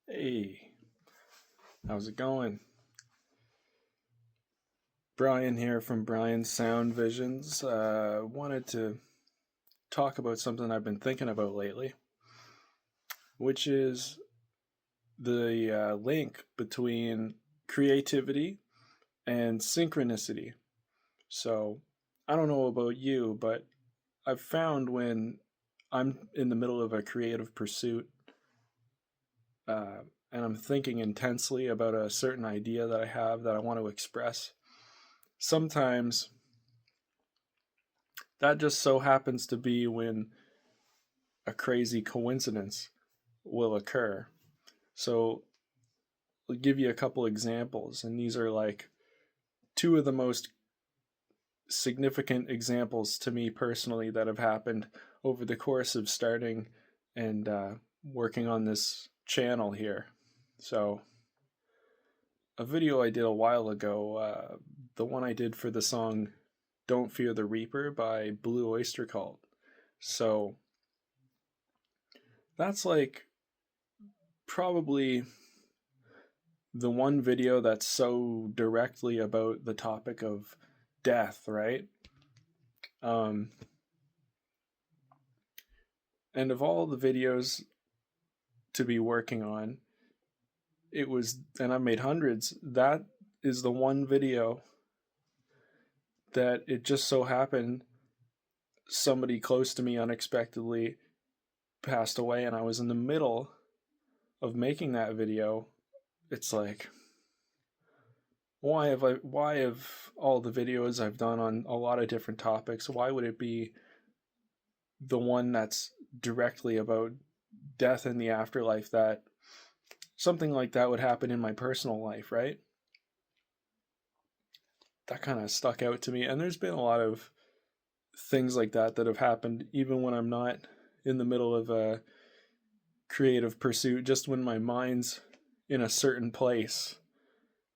Hey, how's it going? Brian here from Brian's Sound Visions. Wanted to talk about something I've been thinking about lately, which is the link between creativity and synchronicity. So, I don't know about you, but I've found when I'm in the middle of a creative pursuit uh, and I'm thinking intensely about a certain idea that I have that I want to express, sometimes that just so happens to be when a crazy coincidence will occur. So I'll give you a couple examples, and these are like two of the most significant examples to me personally that have happened over the course of starting and working on this channel here. So, a video I did a while ago, the one I did for the song Don't Fear the Reaper by Blue Oyster Cult. So, that's like probably the one video that's so directly about the topic of death, right? Um, and of all the videos to be working on, it was, and I've made hundreds, that is the one video that it just so happened somebody close to me unexpectedly passed away, and I was in the middle of making that video. It's like, why have all the videos I've done on a lot of different topics, why would it be the one that's directly about death and the afterlife, that something like that would happen in my personal life, right? That kind of stuck out to me. And there's been a lot of things like that that have happened even when I'm not in the middle of a creative pursuit, just when my mind's in a certain place.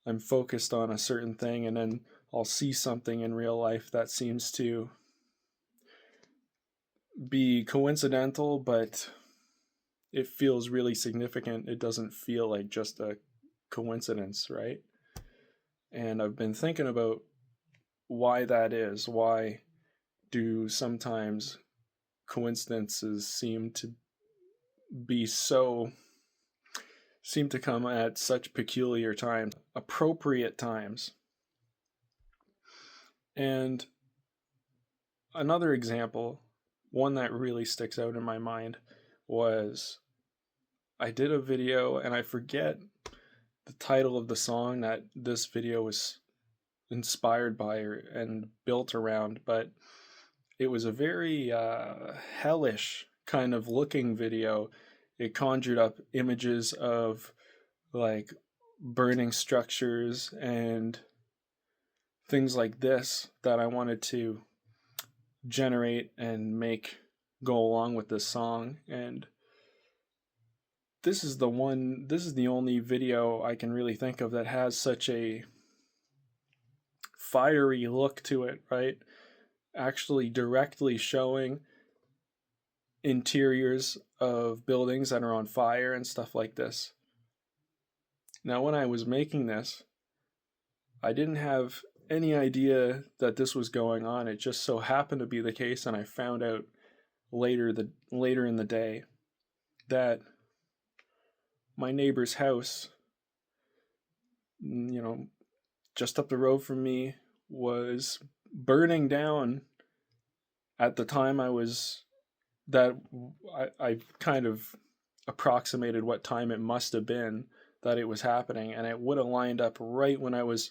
I'm focused on a certain thing, and then I'll see something in real life that seems to be coincidental, but it feels really significant. It doesn't feel like just a coincidence, right? And I've been thinking about why that is. Why do sometimes coincidences be so seem to come at such peculiar times, appropriate times? And another example, one that really sticks out in my mind, was I did a video, and I forget the title of the song that this video was inspired by and built around, but it was a very hellish kind of looking video. It conjured up images of like burning structures and things like this that I wanted to generate and make go along with this song. And this is the only video I can really think of that has such a fiery look to it, right? Actually directly showing interiors of buildings that are on fire and stuff like this. Now, when I was making this, I didn't have any idea that this was going on. It just so happened to be the case, and I found out later in the day that my neighbor's house, you know, just up the road from me, was burning down at the time that I kind of approximated what time it must have been that it was happening, and it would have lined up right when I was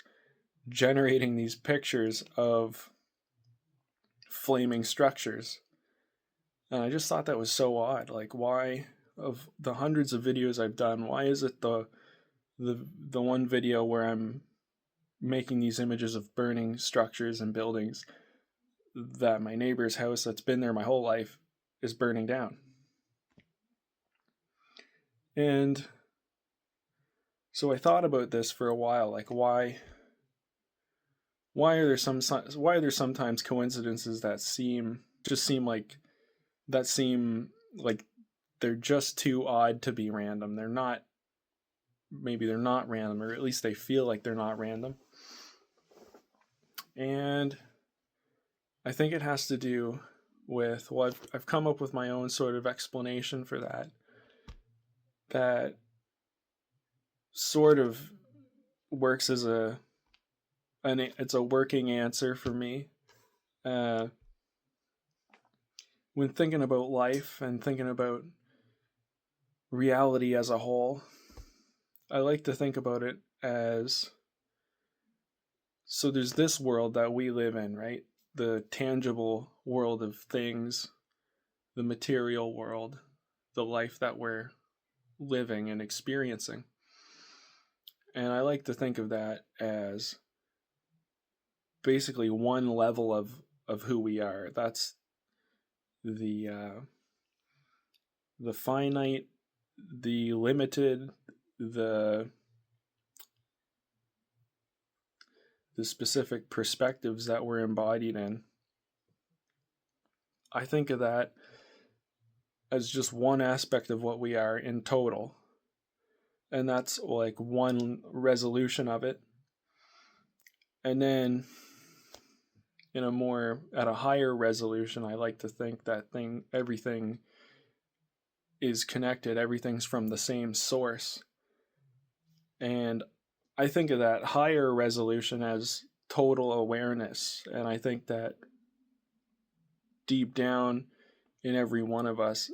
generating these pictures of flaming structures. And I just thought that was so odd. Like, why, of the hundreds of videos I've done, why is it the one video where I'm making these images of burning structures and buildings, that my neighbor's house that's been there my whole life is burning down? And so I thought about this for a while, like why are there sometimes coincidences that seem like they're just too odd to be random. They're not maybe they're not random, or at least they feel like they're not random. And I think it has to do with, well, I've come up with my own sort of explanation for that. That sort of works as it's a working answer for me. Uh, when thinking about life and thinking about reality as a whole, I like to think about it as, so there's this world that we live in, right? The tangible world of things, the material world, the life that we're living and experiencing. And I like to think of that as basically one level of who we are. That's the the finite, the limited, the the specific perspectives that we're embodied in. I think of that as just one aspect of what we are in total. And that's like one resolution of it. And then in a more, at a higher resolution, I like to think that everything is connected, everything's from the same source. And I think of that higher resolution as total awareness. And I think that deep down in every one of us,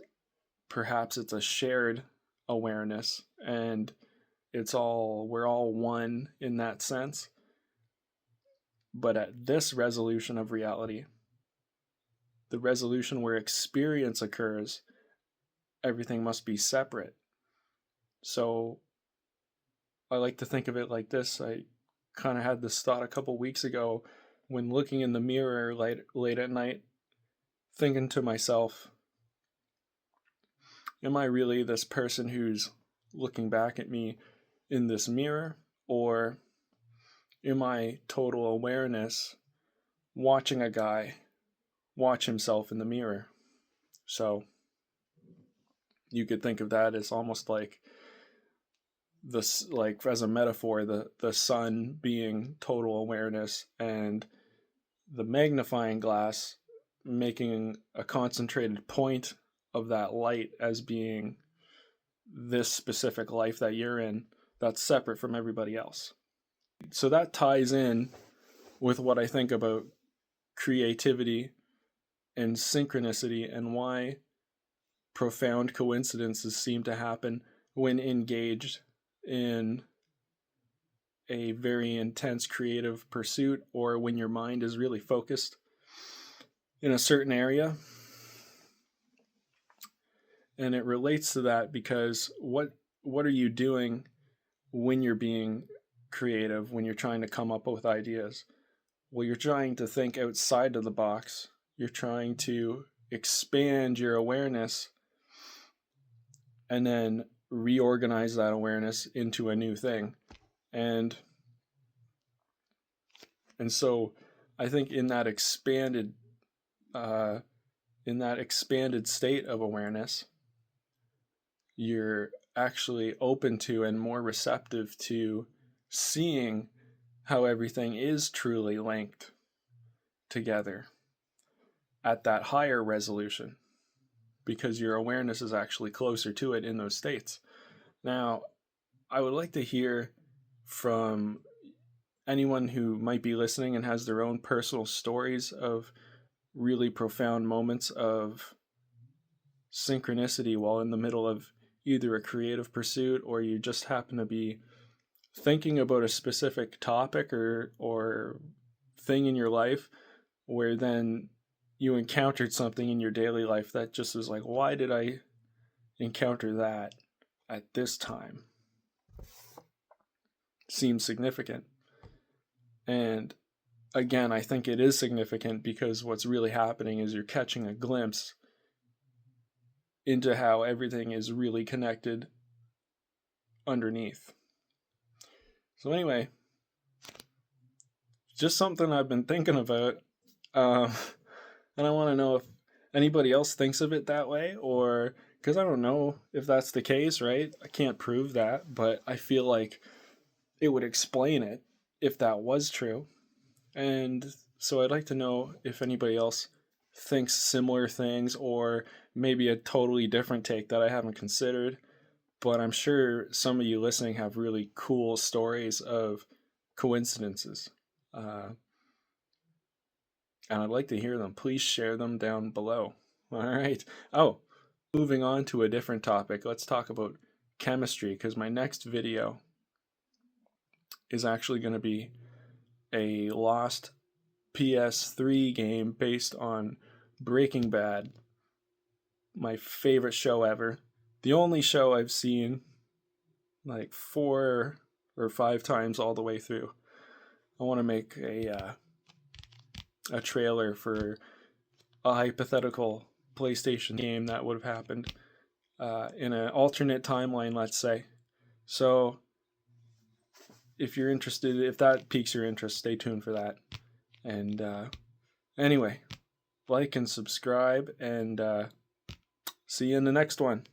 perhaps it's a shared awareness, and we're all one in that sense. But at this resolution of reality, the resolution where experience occurs, everything must be separate. So I like to think of it like this. I kind of had this thought a couple weeks ago when looking in the mirror late at night, thinking to myself, am I really this person who's looking back at me in this mirror? Or am I total awareness watching a guy watch himself in the mirror? So you could think of that as almost like this, like as a metaphor, the sun being total awareness, and the magnifying glass making a concentrated point of that light as being this specific life that you're in, that's separate from everybody else. So that ties in with what I think about creativity and synchronicity, and why profound coincidences seem to happen when engaged in a very intense creative pursuit, or when your mind is really focused in a certain area. And it relates to that because what are you doing when you're being creative, when you're trying to come up with ideas? Well, you're trying to think outside of the box. You're trying to expand your awareness and then reorganize that awareness into a new thing. And so I think in that expanded state of awareness, you're actually open to and more receptive to seeing how everything is truly linked together at that higher resolution, because your awareness is actually closer to it in those states. Now, I would like to hear from anyone who might be listening and has their own personal stories of really profound moments of synchronicity while in the middle of either a creative pursuit, or you just happen to be thinking about a specific topic or thing in your life, where then you encountered something in your daily life that just was like, why did I encounter that at this time? Seems significant. And again, I think it is significant because what's really happening is you're catching a glimpse into how everything is really connected underneath. So anyway, just something I've been thinking about. And I want to know if anybody else thinks of it that way, or because I don't know if that's the case, right? I can't prove that, but I feel like it would explain it if that was true. And so I'd like to know if anybody else thinks similar things, or maybe a totally different take that I haven't considered. But I'm sure some of you listening have really cool stories of coincidences. Uh, and I'd like to hear them. Please share them down below. All right. Oh, moving on to a different topic, let's talk about chemistry, because my next video is actually going to be a lost PS3 game based on Breaking Bad, my favorite show ever. The only show I've seen like 4 or 5 times all the way through. I want to make a trailer for a hypothetical PlayStation game that would have happened in an alternate timeline, let's say. So if you're interested, if that piques your interest, stay tuned for that. And anyway, like and subscribe, and see you in the next one.